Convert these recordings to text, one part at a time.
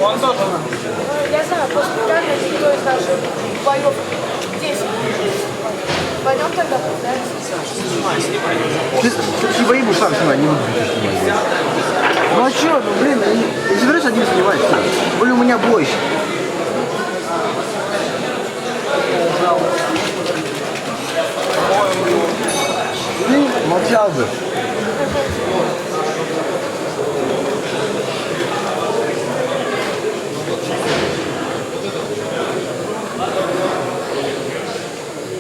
Он тоже. Я знаю, после пятого никто из наших боев 10. Пойдем тогда, да? Ты бои будешь сам снимать, не буду снимать. Ну а чё, ну блин, я собираюсь один снимать, все. Тем более у меня бой. Ты молчал бы.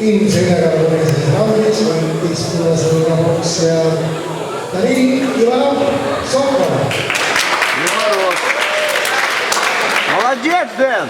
In segala organizaciones con disputas de la boxea David Иванов Сокол. Молодец, Дэн!